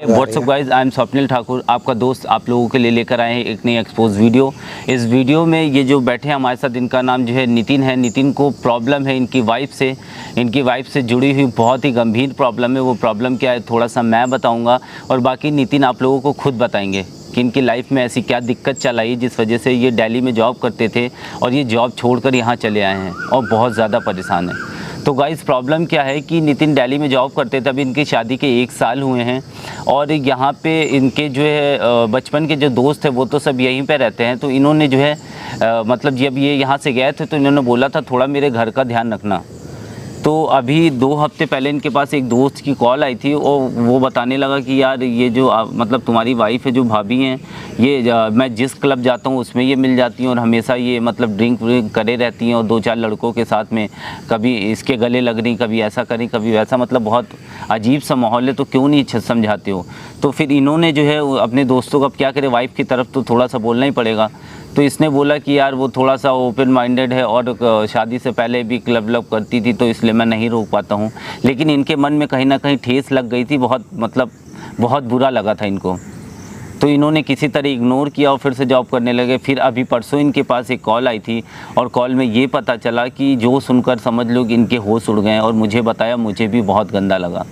What's up guys, I am Swapnil Thakur, आपका दोस्त आप लोगों के लिए लेकर आए हैं एक नई एक्सपोज वीडियो। इस वीडियो में ये जो बैठे हैं हमारे साथ, इनका नाम जो है नितिन है। नितिन को प्रॉब्लम है इनकी वाइफ से जुड़ी हुई बहुत ही गंभीर प्रॉब्लम है। वो प्रॉब्लम क्या है थोड़ा सा मैं बताऊंगा और बाकी नितिन आप लोगों को खुद बताएंगे कि इनकी लाइफ में ऐसी क्या दिक्कत चल आई जिस वजह से ये दिल्ली में जॉब करते थे और ये जॉब छोड़कर यहाँ चले आए हैं और बहुत ज़्यादा परेशान है। तो गाइस प्रॉब्लम क्या है कि नितिन दिल्ली में जॉब करते थे, अभी इनकी शादी के 1 साल हुए हैं और यहाँ पे इनके जो है बचपन के जो दोस्त है वो तो सब यहीं पे रहते हैं। तो इन्होंने जो है मतलब जब ये यहाँ से गए थे तो इन्होंने बोला था थोड़ा मेरे घर का ध्यान रखना। तो अभी 2 हफ्ते पहले इनके पास एक दोस्त की कॉल आई थी और वो बताने लगा कि यार ये जो मतलब तुम्हारी वाइफ है, जो भाभी हैं, ये मैं जिस क्लब जाता हूँ उसमें ये मिल जाती हैं और हमेशा ये मतलब ड्रिंक व्रिंक करे रहती हैं और 2-4 लड़कों के साथ में कभी इसके गले लग रही, कभी ऐसा करी, कभी वैसा, मतलब बहुत अजीब सा माहौल है। तो क्यों नहीं समझाते हो? तो फिर इन्होंने जो है अपने दोस्तों को, अब क्या करे, वाइफ की तरफ तो थोड़ा सा बोलना ही पड़ेगा। तो इसने बोला कि यार वो थोड़ा सा ओपन माइंडेड है और शादी से पहले भी क्लब व्लब करती थी तो इसलिए मैं नहीं रोक पाता हूँ। लेकिन इनके मन में कहीं ना कहीं ठेस लग गई थी, बहुत बुरा लगा था इनको। तो इन्होंने किसी तरह इग्नोर किया और फिर से जॉब करने लगे। फिर अभी परसों इनके पास एक कॉल आई थी और कॉल में ये पता चला कि जो सुनकर समझ लो कि इनके होश उड़ गए और मुझे बताया, मुझे भी बहुत गंदा लगा।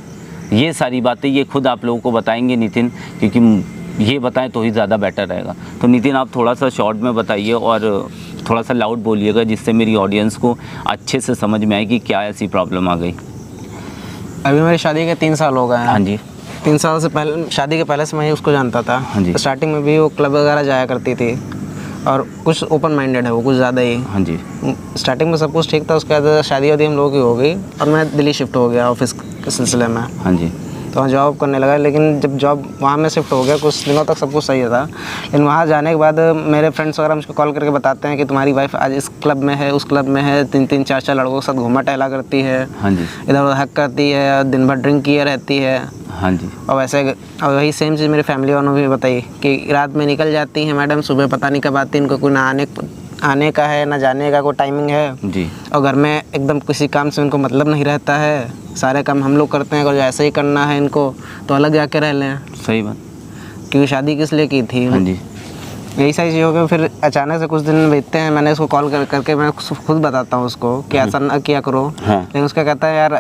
ये सारी बातें ये खुद आप लोगों को बताएंगे नितिन, क्योंकि ये बताएं तो ही ज़्यादा बेटर रहेगा। तो नितिन आप थोड़ा सा शॉर्ट में बताइए और थोड़ा सा लाउड बोलिएगा जिससे मेरी ऑडियंस को अच्छे से समझ में आए कि क्या ऐसी प्रॉब्लम आ गई। अभी मेरी शादी के 3 साल हो गए हैं। हाँ जी। 3 साल से पहले, शादी के पहले से मैं ही उसको जानता था। हाँ जी। स्टार्टिंग में भी वो क्लब वगैरह जाया करती थी और कुछ ओपन माइंडेड है वो, कुछ ज़्यादा ही। हाँ जी। स्टार्टिंग में सब कुछ ठीक था, उसके बाद शादी वादी हम लोगों की हो गई और मैं दिल्ली शिफ्ट हो गया ऑफिस के सिलसिले में। हाँ जी। तो वहाँ जॉब करने लगा। लेकिन जब जॉब वहाँ में शिफ्ट हो गया, कुछ दिनों तक सब कुछ सही था। लेकिन वहाँ जाने के बाद मेरे फ्रेंड्स वगैरह मुझको कॉल करके बताते हैं कि तुम्हारी वाइफ आज इस क्लब में है, उस क्लब में है, 3-3 4-4 लड़कों के साथ घूमा टहला करती है। हाँ जी। इधर उधर हक करती है, दिन भर ड्रिंक किए रहती है। हाँ जी। और वैसे और वही सेम चीज़ मेरी फैमिली वालों ने भी बताई कि रात में निकल जाती हैं मैडम, सुबह पता नहीं कब आती, इनको कोई ना आने का है ना जाने का कोई टाइमिंग है जी। और घर में एकदम किसी काम से इनको मतलब नहीं रहता है। सारे काम हम लोग करते हैं, अगर ऐसे ही करना है इनको तो अलग जाके रह लें। सही बात, क्योंकि शादी किस लिए की थी। हाँ जी। यही सारी चीज़ हो गई। फिर अचानक से कुछ दिन बीतते हैं, मैंने उसको कॉल करके मैं खुद बताता हूँ उसको कि ऐसा ना किया करो। हाँ। लेकिन उसका कहता है यार,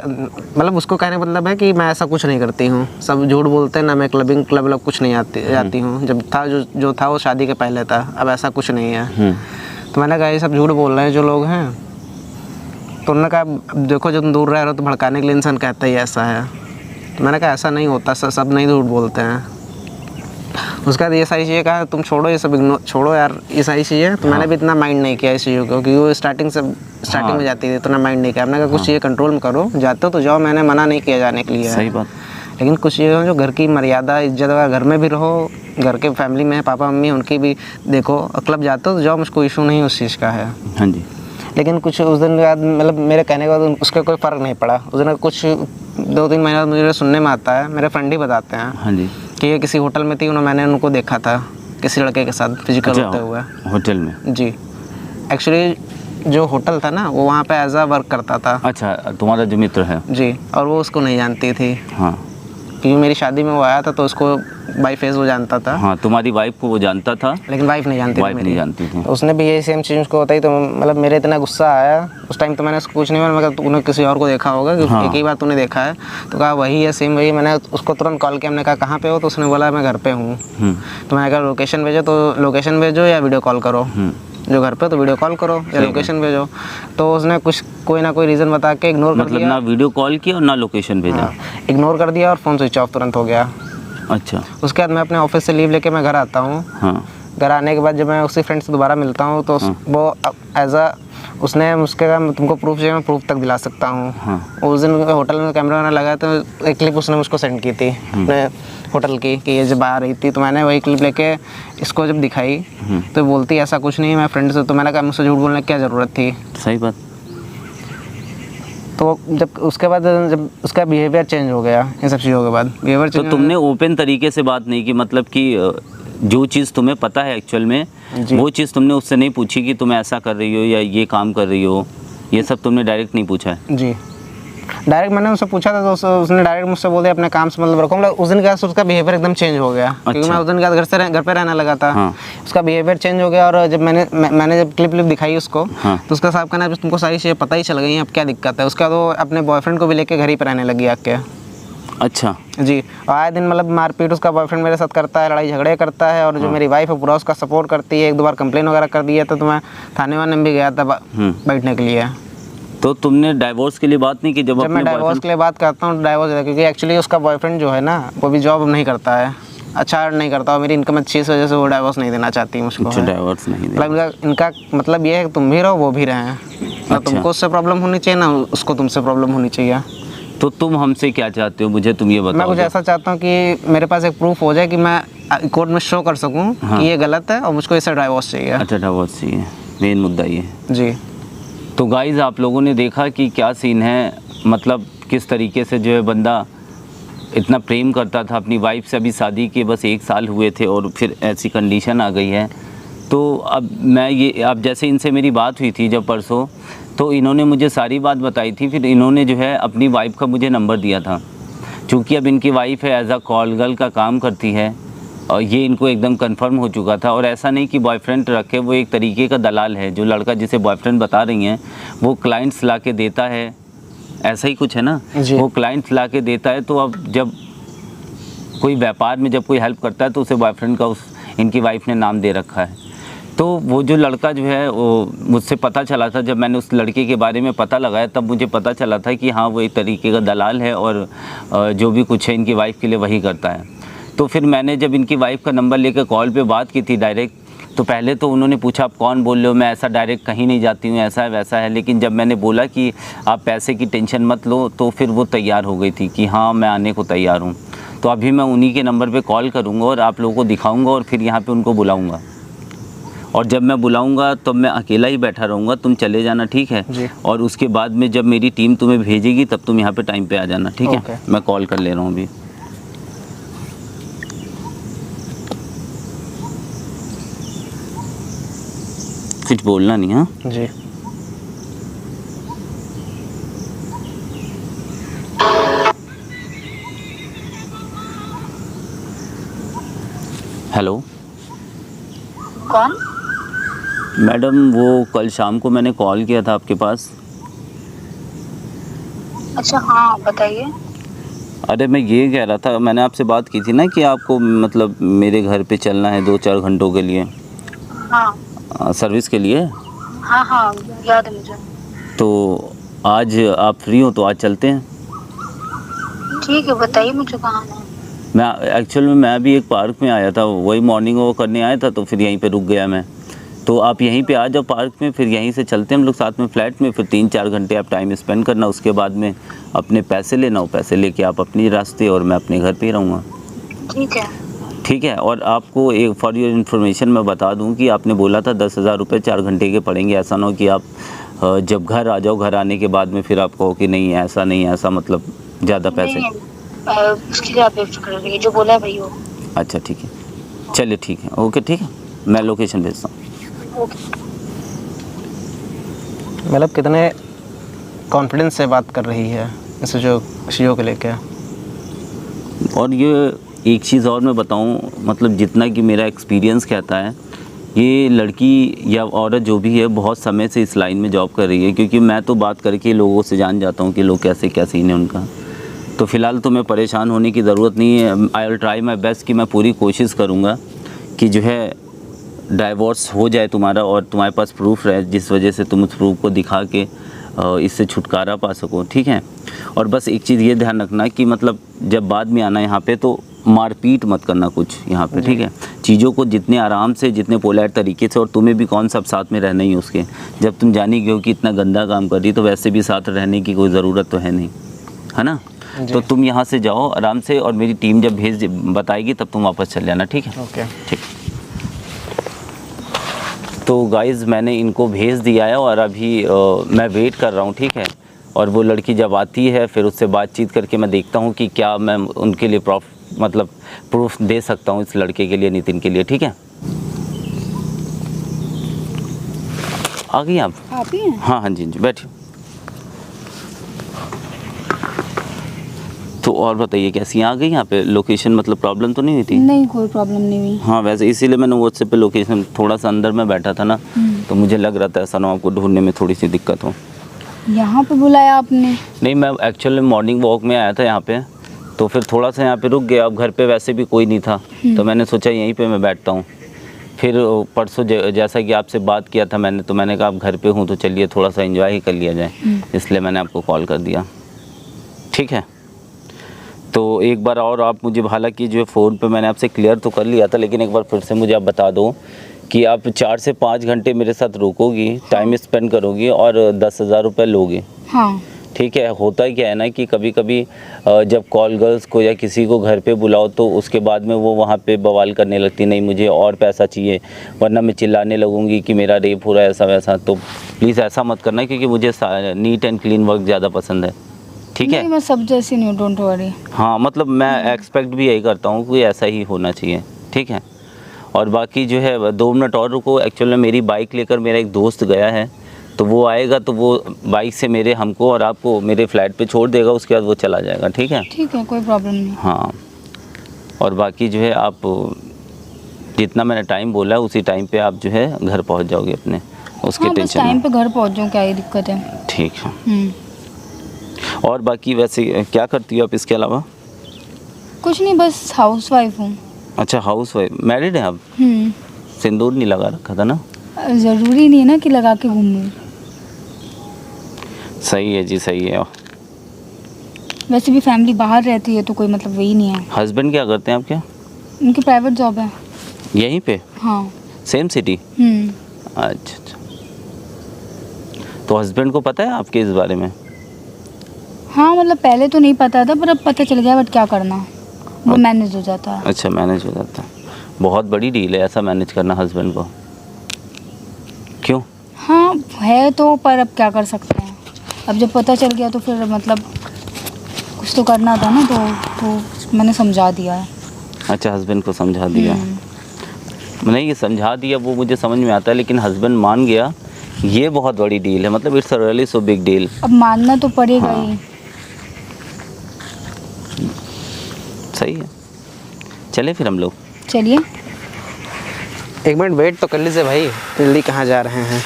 मतलब उसको कहने का मतलब है कि मैं ऐसा कुछ नहीं करती हूँ, सब झूठ बोलते हैं ना, मैं क्लब कुछ नहीं जाती हूँ। जब था जो था वो शादी के पहले था, अब ऐसा कुछ नहीं है। तो मैंने कहा ये सब झूठ बोल रहे हैं जो लोग हैं। तो उन्होंने कहा देखो जब तुम दूर रह रहे हो तो भड़काने के लिए इंसान कहता ही ऐसा है। तो मैंने कहा ऐसा नहीं होता, सब नहीं झूठ बोलते हैं। उसके बाद ये सारी चीज़ें कहा तुम छोड़ो, ये सब इग्नोर छोड़ो यार, ये सारी चीज़ें। तो मैंने भी इतना माइंड नहीं किया इस चीज़ों को, क्योंकि वो स्टार्टिंग में जाती थी तो ना माइंड नहीं किया। मैंने कहा कुछ चीज़ें कंट्रोल में करो, जाते हो तो जाओ, मैंने मना नहीं किया जाने के लिए। सही बात। लेकिन कुछ चीज़ें जो घर की मर्यादा इज्जत वगैरह, घर में भी रहो, घर के फैमिली में पापा मम्मी उनकी भी देखो, क्लब जाते हो तो जाओ, मुझको इशू नहीं उस चीज़ का है। हाँ जी। लेकिन कुछ उस दिन बाद मतलब मेरे कहने के बाद उसका कोई फ़र्क नहीं पड़ा। उस दिन कुछ 2-3 महीने बाद मुझे सुनने में आता है, मेरे फ्रेंड ही बताते हैं। हाँ जी। कि ये किसी होटल में थी, मैंने उनको देखा था किसी लड़के के साथ फिजिकल होते हुए होटल में। जी। एक्चुअली जो होटल था ना वो वहाँ पे एज अ वर्क करता था। अच्छा, तुम्हारा जो मित्र है। जी। और वो उसको नहीं जानती थी। हाँ। क्योंकि मेरी शादी में वो आया था तो उसको बाई फेस वो जानता था। हाँ, तुम्हारी वाइफ को वो जानता था लेकिन वाइफ नहीं जानती वाइफ नहीं जानती थी। उसने भी यही सेम चीज़ को बताई। तो मतलब मेरे इतना गुस्सा आया उस टाइम, तो मैंने उसको कुछ नहीं बोला। मैं तूने किसी और को देखा होगा, क्योंकि हाँ। एक ही बार तूने देखा है। तो कहा वही है, सेम वही। मैंने उसको तुरंत कॉल किया, हमने कहा कहाँ पे हो? तो उसने बोला मैं घर पे हूँ। तो मैंने कहा लोकेशन भेजो, तो लोकेशन भेजो या वीडियो कॉल करो। जो घर पे तो वीडियो कॉल करो या लोकेशन भेजो। तो उसने कोई ना कोई रीज़न बता के इग्नोर कर दिया। ना वीडियो कॉल किया और ना लोकेशन भेजा। इग्नोर कर दिया और फ़ोन स्विच ऑफ तुरंत हो गया। अच्छा। उसके बाद मैं अपने ऑफिस से लीव लेके मैं घर आता हूँ। हाँ। घर आने के बाद जब मैं उसी फ्रेंड से दोबारा मिलता हूँ तो वो उसने मुझसे कहा तुमको प्रूफ चाहिए, मैं प्रूफ तक दिला सकता हूँ। हाँ। उस दिन होटल में कैमरा वगैरह लगा तो एक क्लिप उसने मुझको सेंड की थी अपने होटल की, कि ये जब आ रही थी। तो मैंने वही क्लिप लेके इसको जब दिखाई तो बोलती ऐसा कुछ नहीं है, मैं फ्रेंड से। तो मैंने कहा मुझसे झूठ बोलने की क्या ज़रूरत थी। सही बात। तो जब उसके बाद जब उसका बिहेवियर चेंज हो गया, इन सब चीज़ों के बाद बिहेवियर चेंज। तो तुमने ओपन तरीके से बात नहीं की, मतलब कि जो चीज़ तुम्हें पता है एक्चुअल में वो चीज़ तुमने उससे नहीं पूछी कि तुम ऐसा कर रही हो या ये काम कर रही हो, ये सब तुमने डायरेक्ट नहीं पूछा है? जी। डायरेक्ट मैंने उससे पूछा था तो उसने डायरेक्ट मुझसे बोल दिया अपने काम से मतलब रखो। मतलब उस दिन के बाद उसका बिहेवियर एकदम चेंज हो गया। क्योंकि मैं उस दिन के बाद घर पे रहने लगा था। हाँ। उसका बिहेवियर चेंज हो गया। और जब मैंने जब क्लिप दिखाई उसको, हाँ। तो उसका साहब कहना तुमको सारी चीज़ें पता ही चल गई, अब क्या दिक्कत है। उसका तो अपने बॉयफ्रेंड को भी लेके घर ही पर रहने लगी आके। अच्छा जी। और आए दिन मतलब मारपीट उसका बॉयफ्रेंड मेरे साथ करता है, लड़ाई झगड़े करता है। और जो मेरी वाइफ है पूरा उसका सपोर्ट करती है। 1-2 बार कंप्लेन वगैरह कर दिया था, तो मैं थाने वाने में भी गया था बैठने के लिए। तो तुमने डाइवोर्स के लिए बात नहीं की? जब मैं डाइवोर्स के लिए बात करता हूँ डाइवोर्स, क्योंकि एक्चुअली उसका बॉयफ्रेंड जो है ना वो भी जॉब नहीं करता है, अच्छा अर्न नहीं करता। और मेरी इनकम अच्छी इस वजह से वो डाइवोर्स नहीं देना चाहती मुझको। अच्छा, डाइवोर्स नहीं देना। मतलब इनका मतलब ये है कि तुम भी रहो वो भी रहें। ना तुमको उससे प्रॉब्लम होनी चाहिए, ना उसको तुमसे प्रॉब्लम होनी चाहिए। तो तुम हमसे क्या चाहते हो, मुझे तुम ये बताओ। मैं कुछ ऐसा चाहता हूँ कि मेरे पास एक प्रूफ हो जाए कि मैं कोर्ट में शो कर सकूँ कि ये गलत है और मुझको इससे डाइवोर्स चाहिए। अच्छा, डाइवोर्स चाहिए, मेन मुद्दा ये है। जी। तो गाइज़ आप लोगों ने देखा कि क्या सीन है, मतलब किस तरीके से जो है बंदा इतना प्रेम करता था अपनी वाइफ से। अभी शादी के बस 1 साल हुए थे और फिर ऐसी कंडीशन आ गई है। तो अब जैसे इनसे मेरी बात हुई थी जब परसों, तो इन्होंने मुझे सारी बात बताई थी। फिर इन्होंने जो है अपनी वाइफ का मुझे नंबर दिया था। चूँकि अब इनकी वाइफ है एज अ कॉल गर्ल का काम करती है और ये इनको एकदम कंफर्म हो चुका था। और ऐसा नहीं कि बॉयफ्रेंड रखे, वो एक तरीके का दलाल है। जो लड़का जिसे बॉयफ्रेंड बता रही हैं वो क्लाइंट्स ला के देता है, ऐसा ही कुछ है ना। वो क्लाइंट्स ला के देता है। तो अब जब कोई व्यापार में जब कोई हेल्प करता है तो उसे बॉयफ्रेंड का इनकी वाइफ ने नाम दे रखा है। तो वो जो लड़का जो है वो मुझसे पता चला था, जब मैंने उस लड़के के बारे में पता लगाया तब मुझे पता चला था कि हाँ वो एक तरीके का दलाल है और जो भी कुछ है इनकी वाइफ के लिए वही करता है। तो फिर मैंने जब इनकी वाइफ का नंबर लेकर कॉल पे बात की थी डायरेक्ट, तो पहले तो उन्होंने पूछा आप कौन बोल रहे हो, मैं ऐसा डायरेक्ट कहीं नहीं जाती हूँ, ऐसा है वैसा है। लेकिन जब मैंने बोला कि आप पैसे की टेंशन मत लो, तो फिर वो तैयार हो गई थी कि हाँ मैं आने को तैयार हूँ। तो अभी मैं उन्हीं के नंबर पे कॉल करूँगा और आप लोगों को दिखाऊँगा और फिर यहाँ पे उनको बुलाऊँगा। और जब मैं बुलाऊँगा तब मैं अकेला ही बैठा रहूँगा, तुम चले जाना, ठीक है जी। और उसके बाद में जब मेरी टीम तुम्हें भेजेगी तब तुम यहाँ पे टाइम पे आ जाना, ठीक है। मैं कॉल कर ले रहा हूँ अभी। कुछ बोलना नहीं। हाँ जी। हेलो कौन? मैडम, वो कल शाम को मैंने कॉल किया था आपके पास। अच्छा हाँ बताइए। अरे मैं ये कह रहा था, मैंने आपसे बात की थी ना कि आपको मतलब मेरे घर पे चलना है 2-4 घंटों के लिए। हाँ सर्विस के लिए। हाँ हाँ याद है मुझे। तो आज आप फ्री हो तो आज चलते हैं। ठीक है बताइए मुझे कहाँ है। मैं एक्चुअल में मैं भी एक पार्क में आया था, वही मॉर्निंग वॉक करने आया था, तो फिर यहीं पे रुक गया मैं। तो आप यहीं पे आ जाओ पार्क में, फिर यहीं से चलते हैं हम लोग साथ में फ्लैट में। फिर 3-4 घंटे आप टाइम स्पेंड करना, उसके बाद में अपने पैसे लेना हो, पैसे लेके आप अपनी रास्ते और मैं अपने घर पे ही रहूँगा। ठीक है। ठीक है। और आपको एक फॉर योर इन्फॉर्मेशन मैं बता दूं कि आपने बोला था 10,000 रुपये 4 घंटे के पड़ेंगे। ऐसा ना हो कि आप जब घर आ जाओ, घर आने के बाद में फिर आप कहो कि नहीं ऐसा नहीं, ऐसा मतलब ज़्यादा पैसे। उसके लिए आप बेफिक्र रहिए, जो बोला है भाई वो। अच्छा ठीक है, चलिए ठीक है, ओके ठीक है, मैं लोकेशन भेजता हूँ। मतलब कितने कॉन्फिडेंस से बात कर रही है इस जो चीज़ों को लेके। और ये एक चीज़ और मैं बताऊं, मतलब जितना कि मेरा एक्सपीरियंस कहता है, ये लड़की या औरत जो भी है बहुत समय से इस लाइन में जॉब कर रही है। क्योंकि मैं तो बात करके लोगों से जान जाता हूं कि लोग कैसे क्या सीन है उनका। तो फ़िलहाल तुम्हें परेशान होने की ज़रूरत नहीं है। I will try my best कि मैं पूरी कोशिश करूँगा कि जो है डाइवोर्स हो जाए तुम्हारा और तुम्हारे पास प्रूफ रहे, जिस वजह से तुम उस प्रूफ को दिखा के इससे छुटकारा पा सको, ठीक है। और बस एक चीज़ ये ध्यान रखना कि मतलब जब बाद में आना यहाँ पे तो मारपीट मत करना कुछ यहाँ पे, ठीक है। चीज़ों को जितने आराम से, जितने पोलाइट तरीके से, और तुम्हें भी कौन सब साथ में रहना ही उसके, जब तुम जानी गए हो कि इतना गंदा काम कर रही तो वैसे भी साथ रहने की कोई ज़रूरत तो है नहीं, है ना। तो तुम यहाँ से जाओ आराम से और मेरी टीम जब बताएगी तब तुम वापस चल जाना, ठीक है। ओके ठीक। तो गाइज़ मैंने इनको भेज दिया है और अभी मैं वेट कर रहा हूँ, ठीक है। और वो लड़की जब आती है फिर उससे बातचीत करके मैं देखता हूँ कि क्या मैं उनके लिए प्रूफ दे सकता हूँ इस लड़के के लिए, नितिन के लिए, ठीक है। आ गई आप? आप ही हैं? हाँ हाँ जी जी, बैठिए। और बताइए कैसी आ गई यहाँ पे लोकेशन, मतलब प्रॉब्लम तो नहीं हुई थी? नहीं, कोई प्रॉब्लम नहीं हुई। हाँ वैसे इसीलिए मैंने व्हाट्सएप पे लोकेशन, थोड़ा सा अंदर में बैठा था ना, तो मुझे लग रहा था ऐसा ना आपको ढूंढने में थोड़ी सी दिक्कत हो। यहाँ पे बुलाया आपने? नहीं, मैं एक्चुअली मॉर्निंग वॉक में आया था यहाँ पे, तो फिर थोड़ा सा यहाँ पे रुक गया। अब घर पे वैसे भी कोई नहीं था, तो मैंने सोचा यहीं पे मैं बैठता हूँ। फिर परसों जैसा कि आपसे बात किया था मैंने, तो मैंने कहा आप घर पे हूँ तो चलिए थोड़ा सा एंजॉय ही कर लिया जाए, इसलिए मैंने आपको कॉल कर दिया। ठीक है, तो एक बार और आप मुझे, हालांकि जो है फ़ोन पे मैंने आपसे क्लियर तो कर लिया था, लेकिन एक बार फिर से मुझे आप बता दो कि आप 4 से 5 घंटे मेरे साथ रुकोगी, टाइम स्पेंड करोगी और 10,000 रुपये लोगी। हाँ। ठीक है, होता क्या है ना कि कभी कभी जब कॉल गर्ल्स को या किसी को घर पे बुलाओ तो उसके बाद में वो वहाँ पे बवाल करने लगती, नहीं मुझे और पैसा चाहिए वरना मैं चिल्लाने लगूंगी कि मेरा रेप हो रहा है ऐसा वैसा। तो प्लीज़ ऐसा मत करना, क्योंकि मुझे नीट एंड क्लीन वर्क ज़्यादा पसंद है। ठीक है, नहीं, मैं सब जैसी नहीं हूँ, डोंट वरी। हाँ मतलब मैं एक्सपेक्ट भी यही करता हूँ कि ऐसा ही होना चाहिए। ठीक है, और बाकी जो है 2 मिनट और रुको। एक्चुअल में मेरी बाइक लेकर मेरा एक दोस्त गया है, तो वो आएगा तो वो बाइक से मेरे हमको और आपको मेरे फ्लैट पे छोड़ देगा, उसके बाद वो चला जाएगा। ठीक है? ठीक है, कोई प्रॉब्लम नहीं। हाँ, और बाकी जो है आप जितना मैंने टाइम बोला है उसी टाइम पे आप जो है घर पहुंच जाओगे अपने, उसके हाँ, बस टेंशन टाइम नहीं। पे घर पहुँच जाऊँ, क्या ही दिक्कत है। ठीक है, और बाकी वैसे क्या करती हो आप इसके अलावा? कुछ नहीं, बस हाउस वाइफ हूँ। अच्छा, हाउस वाइफ, मैरिड है आप? सिंदूर नहीं लगा रखा था ना? ज़रूरी नहीं है ना कि लगा के घूमूँ। सही है जी, सही है। वैसे भी फैमिली बाहर रहती है तो कोई मतलब वही नहीं है। हस्बैंड क्या करते हैं आपके? उनकी प्राइवेट जॉब है। यहीं पे? हाँ। Same city? अच्छा अच्छा, तो हस्बैंड को पता है आपके इस बारे में? हाँ, मतलब पहले तो नहीं पता था, पर अब पता चल गया, बट क्या करना, वो मैनेज हो जाता है। अच्छा, मैनेज हो जाता है। बहुत बड़ी डील है ऐसा मैनेज करना हस्बैंड को। क्यों? हाँ है तो, पर अब क्या कर सकते हैं। अब जब पता चल गया तो फिर मतलब कुछ तो करना था ना, तो मैंने समझा दिया है। अच्छा, हस्बैंड को समझा दिया। नहीं, ये समझा दिया वो मुझे समझ में आता है, लेकिन हस्बैंड मान गया, ये बहुत बड़ी डील है। मतलब it's a really so big deal. अब मानना तो पड़ेगा ही। सही है, चले फिर हम लोग। चलिए। 1 मिनट वेट तो कर लीजिए भाई, जल्दी कहाँ जा रहे हैं?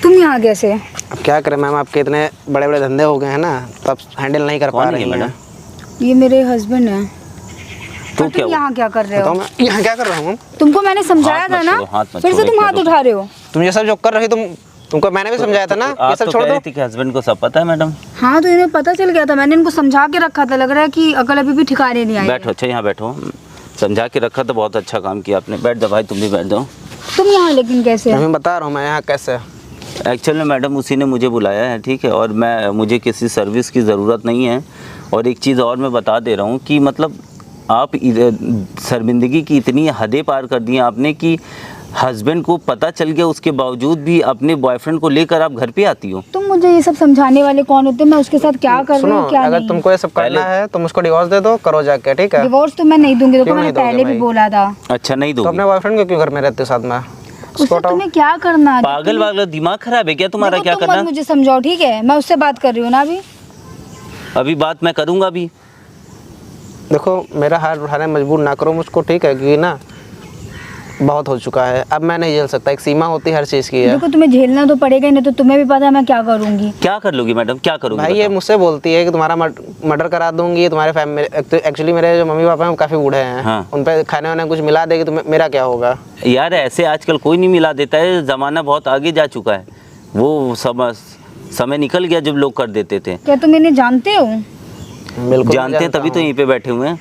तुम यहाँ कैसे? अब क्या करें मैम, आपके इतने बड़े बड़े धंधे हो गए हैं ना, तो आप हैंडल नहीं कर पा कौन है रही मैडम? हैं। ये मेरे हस्बैंड हैं। तो तुम यहाँ क्या कर रहे बताओ हो? मैं यहाँ क्या कर रहा हूँ? तुमको मैंने समझाया हाथ था मत ना, छोड़ो, हाथ मत फिर से छोड़ो, तुम एक हाथ मिनट उठा रहे हो। तुम ये सब जो कर रही तुमको मैंने भी समझाया था ना, ये आप सब तो छोड़ कह दो। रही थी कि हस्बैंड को सब पता है मैडम। हाँ, तो इन्हें पता चल गया था, मैंने इनको समझा के रखा था, लग रहा है कि अकल अभी भी ठिकाने नहीं आई। बैठो, अच्छा यहाँ बैठो, समझा के रखा तो बहुत अच्छा काम किया आपने। बैठ जाओ भाई, तुम भी बैठ जाओ। तुम यहाँ लेकिन कैसे? मैं बता रहा हूँ मैं यहाँ कैसे। एक्चुअल में मैडम उसी ने मुझे बुलाया है, ठीक है, और मुझे किसी सर्विस की ज़रूरत नहीं है। और एक चीज़ और मैं बता दे रहा हूँ कि मतलब आप शर्मिंदगी की इतनी हदें पार कर दी हैं आपने कि हस्बैंड को पता चल गया, उसके बावजूद भी अपने बॉयफ्रेंड को लेकर आप घर पे आती हो। तुम मुझे ये सब समझाने वाले कौन होते हैं? मैं उसके साथ क्या कर रही सुनो, हूँ क्या अगर नहीं। तुमको ये सब करना है तुम उसको डिवोर्स दे दो, करो जाके, ठीक है? डिवोर्स तो मैं नहीं दूंगी, तो क्यों मैंने नहीं दोगे पहले भी भाई? बोला था। अच्छा, नहीं तो दोगी? अपने बॉयफ्रेंड को क्यों घर में रहते हो साथ में? उससे तुम्हें क्या करना है? पागल वागल दिमाग खराब है क्या तुम्हारा? देखो, क्या तुम करना? मत मुझे समझाओ, ठीक है? मैं उससे बात कर रही हूँ ना अभी। अभी बात मैं करूँगा अभी। देखो, मेरा हाथ उठाने मजबूर ना करो मुझको, ठीक है? क्योंकि ना बहुत हो चुका है, अब मैं नहीं झेल सकता। एक सीमा होती है हर चीज़ की है। देखो, तुम्हें झेलना तो पड़ेगा ही, नहीं तो तुम्हें भी पता है मैं क्या करूँगी। क्या कर लोगी मैडम, क्या करोगी? भाई ये मुझसे बोलती है कि तुम्हारा मर्डर करा दूंगी, तुम्हारे फैमिली, एक्चुअली मेरे जो मम्मी पापा हैं वो काफ़ी बूढ़े हैं। हाँ। उन पर खाने वाने कुछ मिला देगी तो मेरा क्या होगा? यार ऐसे आजकल कोई नहीं मिला देता है, ज़माना बहुत आगे जा चुका है। वो समय निकल गया जब लोग कर देते थे। क्या तुम इन्हें जानते हो? बिल्कुल जानते हैं तभी तो यहीं पे बैठे हुए हैं।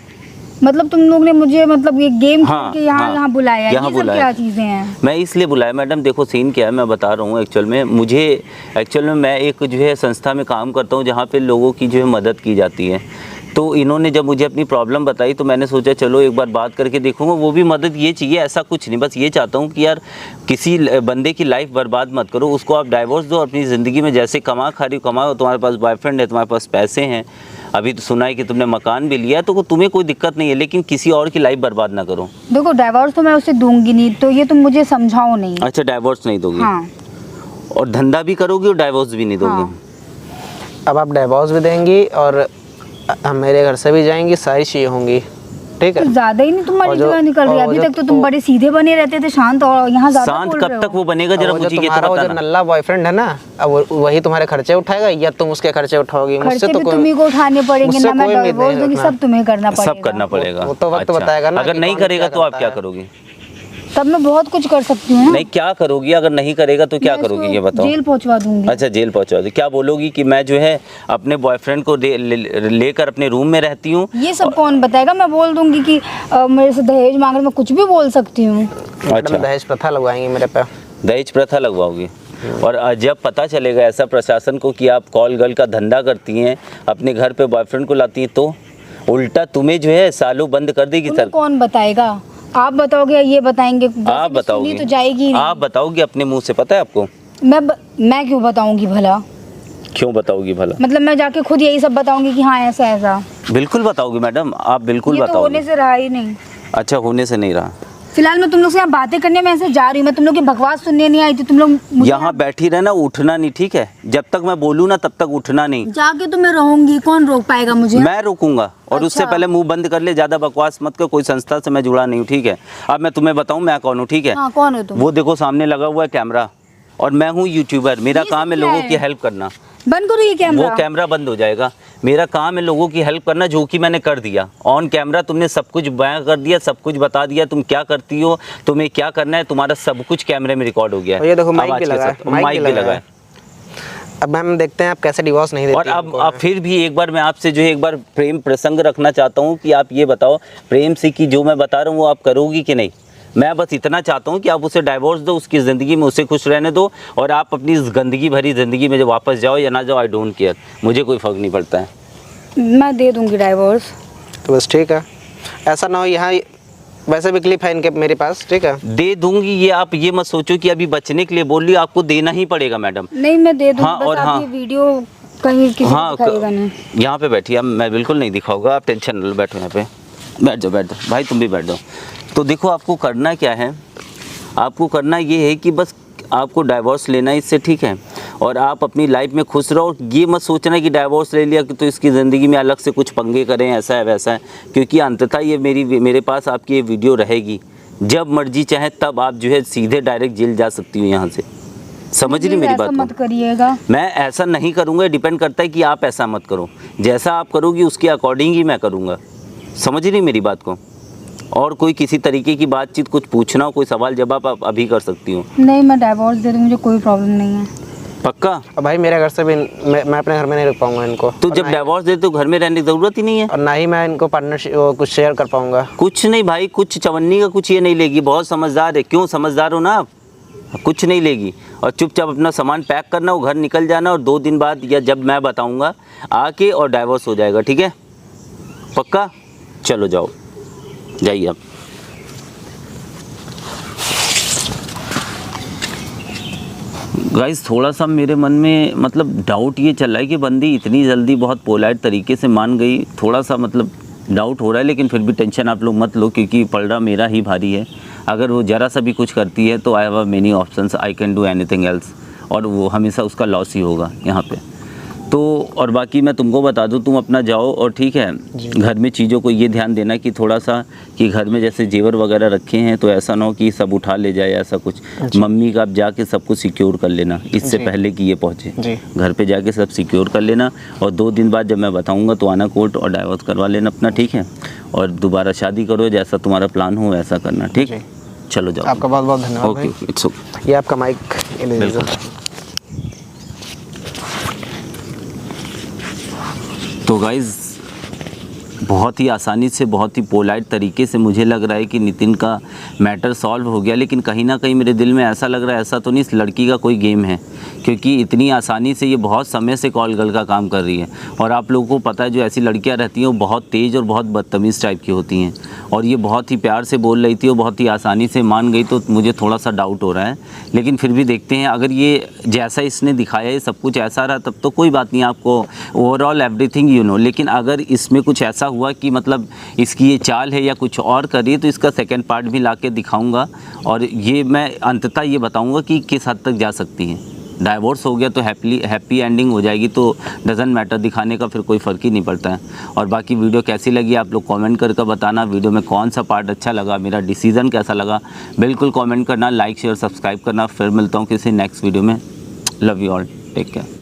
मतलब तुम लोग ने मुझे मतलब ये गेम हाँ, खेल के यहाँ हाँ, बुलाया है, यहाँ ये सब बुलाया। क्या चीज़ें हैं? मैं इसलिए बुलाया मैडम, देखो सीन क्या है मैं बता रहा हूँ। एक्चुअल में मैं एक जो है संस्था में काम करता हूँ जहाँ पे लोगों की जो है मदद की जाती है। तो इन्होंने जब मुझे अपनी प्रॉब्लम बताई तो मैंने सोचा चलो एक बार बात करके देखूंगा। वो भी मदद ये चाहिए, ऐसा कुछ नहीं, बस ये चाहता हूँ कि यार किसी बंदे की लाइफ बर्बाद मत करो, उसको आप डाइवोर्स दो। अपनी ज़िंदगी में जैसे कमा खा रही हो कमाओ, तुम्हारे पास बॉयफ्रेंड है, तुम्हारे पास पैसे हैं, अभी तो सुना है कि तुमने मकान भी लिया है, तो तुम्हें कोई दिक्कत नहीं है, लेकिन किसी और की लाइफ बर्बाद ना करो। देखो, डाइवोर्स तो मैं उसे दूंगी नहीं, तो ये तुम मुझे समझाओ नहीं। अच्छा, डाइवोर्स नहीं दोगी? हाँ। और धंधा भी करोगी और डाइवोर्स भी नहीं दोगी? हाँ। अब आप डिवोर्स भी देंगी और हम मेरे घर से भी जाएंगी, सारी चीज़ें होंगी, ठीक है। तो ज्यादा ही नहीं तुम्हारी और जो- जगह निकल रही है। और अभी जो- तक तो तुम बड़े सीधे बने रहते थे, शांत, और यहाँ ज्यादा शांत बोल कब रहे तक हो। वो बनेगा जरा वो जो मुझे ये तो तुम्हारा वो जो बताना। नल्ला बॉयफ्रेंड है ना, अब वही तुम्हारे खर्चे उठाएगा या तुम उसके खर्चे उठाओगी? मुझसे खर्चे तो भी कोई तुम्ही को उठाने पड़ेंगे मुझसे ना, मैं कोई उम्मीद डिवोर्स नहीं दूंगी, रखना। सब तुम्हें करना पड़ेगा। सब करना पड़ेगा। वो तो वक्त बताएगा ना अगर कि नहीं कौन करेगा क्या तो आप करता क्या है। करोगी? तब मैं बहुत कुछ कर सकती हूँ ना। नहीं, क्या करोगी? अगर नहीं करेगा तो क्या मैं करोगी इसको ये बताओ। जेल पहुंचवा दूंगी। अच्छा, जेल पहुंचा दो। क्या बोलोगी कि मैं जो है अपने बॉयफ्रेंड को लेकर अपने रूम में रहती हूँ? ये सब कौन बताएगा? मैं बोल दूंगी कि मेरे से दहेज मांग रहे, मैं कुछ भी बोल सकती हूँ। अच्छा, मैडम दहेज प्रथा लगवाएंगी मेरे पे। दहेज प्रथा लगवाओगी? और जब पता चलेगा ऐसा प्रशासन को कि आप कॉल गर्ल का धंधा करती हैं, अपने घर पे बॉयफ्रेंड को लाती हैं, तो उल्टा तुम्हें जो है सालों बंद कर देगी तुम्हें सर। कौन बताएगा? आप बताओगे या ये बताएंगे? आप बताओगी? तो जाएगी ही नहीं। आप बताओगी अपने मुंह से, पता है आपको? मैं क्यों बताऊंगी भला? क्यों बताओगी भला? मतलब मैं जाके खुद यही सब बताऊंगी कि हाँ ऐसा ऐसा। बिल्कुल बताओगी मैडम, आप बिल्कुल ये तो बताओगी। होने से रहा ही नहीं। अच्छा, होने से नहीं रहा। फिलहाल मैं तुम लोग से यहाँ बातें करने में ऐसे जा रही हूँ, मैं तुम लोग की बकवास सुनने नहीं आई थी। तुम लोग यहाँ बैठी रहना, उठना नहीं, ठीक है? जब तक मैं बोलूँ ना तब तक उठना नहीं। जाके तो मैं रहूंगी, कौन रोक पाएगा मुझे? मैं रोकूंगा। और उससे अच्छा। पहले मुंह बंद कर ले, ज्यादा बकवास मत कर। कोई संस्था से मैं जुड़ा नहीं हूँ, ठीक है? अब मैं तुम्हें बताऊँ मैं कौन हूँ, ठीक है? हाँ, कौन हो तुम? वो देखो सामने लगा हुआ है कैमरा, और मैं हूँ यूट्यूबर। मेरा ये सब काम है क्या लोगों है? की हेल्प करना। बंद करो ये कैमरा। वो कैमरा बंद हो जाएगा। मेरा काम है लोगों की हेल्प करना, जो कि मैंने कर दिया। ऑन कैमरा तुमने सब कुछ बयां कर दिया, सब कुछ बता दिया, तुम क्या करती हो, तुम्हें क्या करना है, तुम्हारा सब कुछ कैमरे में रिकॉर्ड हो गया है। और ये देखो माइक आवाज भी के लगा है, साथ। माइक माइक भी भी लगा लगा है। है। अब मैम देखते हैं आप कैसे डिवोर्स नहीं देती और हमको। अब फिर भी एक बार मैं आपसे जो है एक बार प्रेम प्रसंग रखना चाहता हूँ कि आप ये बताओ प्रेम से कि जो मैं बता रहा हूँ वो आप करोगी कि नहीं? मैं बस इतना चाहता हूँ कि आप उसे डाइवोर्स दो, उसकी ज़िंदगी में उसे खुश रहने दो, और आप अपनी इस गंदगी भरी ज़िंदगी में जब वापस जाओ या ना जाओ, आई डोंट केयर, मुझे कोई फ़र्क नहीं पड़ता है। मैं दे दूंगी डाइवोर्स। तो बस ठीक है, ऐसा ना हो यहाँ वैसे भी क्लिप है इनके मेरे पास, ठीक है? दे दूंगी, ये आप ये मत सोचो कि अभी बचने के लिए बोल रही हो, आपको देना ही पड़ेगा मैडम। नहीं, मैं दे दूंगी। हाँ, बस और आप हाँ। ये वीडियो कहीं किसी को दिखाएगा नहीं। यहाँ पे बैठिए, अब मैं बिल्कुल नहीं दिखाऊंगा, आप टेंशन न लो, बैठो यहाँ पे, बैठ जाओ भाई, तुम भी बैठ जाओ। तो देखो आपको करना क्या है, आपको करना ये है कि बस आपको डाइवोर्स लेना है इससे, ठीक है? और आप अपनी लाइफ में खुश रहो। ये मत सोचना कि डाइवोर्स ले लिया कि तो इसकी ज़िंदगी में अलग से कुछ पंगे करें, ऐसा है वैसा है, क्योंकि अंततः ये मेरे पास आपकी ये वीडियो रहेगी। जब मर्जी चाहे तब आप जो है सीधे डायरेक्ट जेल जा सकती हो यहाँ से। समझ रही मेरी बात मत को? करिएगा। मैं ऐसा नहीं करूँगा, डिपेंड करता है कि आप ऐसा मत करो। जैसा आप करोगी उसके अकॉर्डिंग ही मैं करूँगा। समझ रही मेरी बात को? और कोई किसी तरीके की बातचीत, कुछ पूछना हो, कोई सवाल जवाब आप अभी कर सकती हो। नहीं, मैं डाइवोर्स दे दूँ, मुझे कोई प्रॉब्लम नहीं है। पक्का? अब भाई मेरे घर से भी मैं अपने घर में नहीं रुक पाऊंगा इनको। तो और जब ना ही- डाइवोर्स देते हो घर में रहने की ज़रूरत ही नहीं है। और ना ही मैं इनको पार्टनरशिप कुछ शेयर कर पाऊंगा। कुछ नहीं भाई, कुछ चवन्नी का कुछ ये नहीं लेगी, बहुत समझदार है। क्यों समझदार हो ना आप? कुछ नहीं लेगी। और चुपचाप अपना सामान पैक करना, वो घर निकल जाना, और 2 दिन बाद या जब मैं बताऊंगा आके और डाइवोर्स हो जाएगा, ठीक है? पक्का? चलो जाओ, जाइए आप। गाइस थोड़ा सा मेरे मन में मतलब डाउट ये चल रहा है कि बंदी इतनी जल्दी बहुत पोलाइट तरीके से मान गई। थोड़ा सा मतलब डाउट हो रहा है, लेकिन फिर भी टेंशन आप लोग मत लो, क्योंकि पलड़ा मेरा ही भारी है। अगर वो ज़रा सा भी कुछ करती है तो I have many options, I can do anything else, और वो हमेशा उसका लॉस ही होगा यहाँ पे। तो और बाकी मैं तुमको बता दूँ, तुम अपना जाओ, और ठीक है घर में चीज़ों को ये ध्यान देना कि थोड़ा सा कि घर में जैसे जेवर वगैरह रखे हैं तो ऐसा ना हो कि सब उठा ले जाए ऐसा कुछ। मम्मी का आप जाके सब कुछ सिक्योर कर लेना इससे पहले कि ये पहुँचे। जी। घर पे जाके सब सिक्योर कर लेना, और 2 दिन बाद जब मैं बताऊँगा तो आना कोर्ट और डाइवोर्स करवा लेना अपना, ठीक है? और दोबारा शादी करो, जैसा तुम्हारा प्लान हो वैसा करना, ठीक? चलो जाओ। आपका बहुत बहुत धन्यवाद ओके, इट्स ओके। ये आपका माइक ले लीजिए। बिल्कुल। तो गाइज़ बहुत ही आसानी से, बहुत ही पोलाइट तरीके से मुझे लग रहा है कि नितिन का मैटर सॉल्व हो गया, लेकिन कहीं ना कहीं मेरे दिल में ऐसा लग रहा है ऐसा तो नहीं इस लड़की का कोई गेम है, क्योंकि इतनी आसानी से ये बहुत समय से कॉल गर्ल का काम कर रही है। और आप लोगों को पता है जो ऐसी लड़कियां रहती हैं वो बहुत तेज़ और बहुत बदतमीज़ टाइप की होती हैं, और ये बहुत ही प्यार से बोल रही थी और बहुत ही आसानी से मान गई, तो मुझे थोड़ा सा डाउट हो रहा है। लेकिन फिर भी देखते हैं, अगर ये जैसा इसने दिखाया है सब कुछ ऐसा रहा तब तो कोई बात नहीं, आपको ओवरऑल एवरीथिंग यू नो। लेकिन अगर इसमें कुछ ऐसा हुआ कि मतलब इसकी ये चाल है या कुछ और करिए, तो इसका सेकंड पार्ट भी ला के दिखाऊँगा, और ये मैं अंततः ये बताऊँगा कि किस हद तक जा सकती हैं। डाइवोर्स हो गया तो हैप्पी एंडिंग हो जाएगी, तो डजेंट मैटर, दिखाने का फिर कोई फ़र्क ही नहीं पड़ता है। और बाकी वीडियो कैसी लगी आप लोग कमेंट करके बताना, वीडियो में कौन सा पार्ट अच्छा लगा, मेरा डिसीज़न कैसा लगा, बिल्कुल कमेंट करना, लाइक शेयर सब्सक्राइब करना। फिर मिलता हूँ किसी नेक्स्ट वीडियो में। Love you all, take care.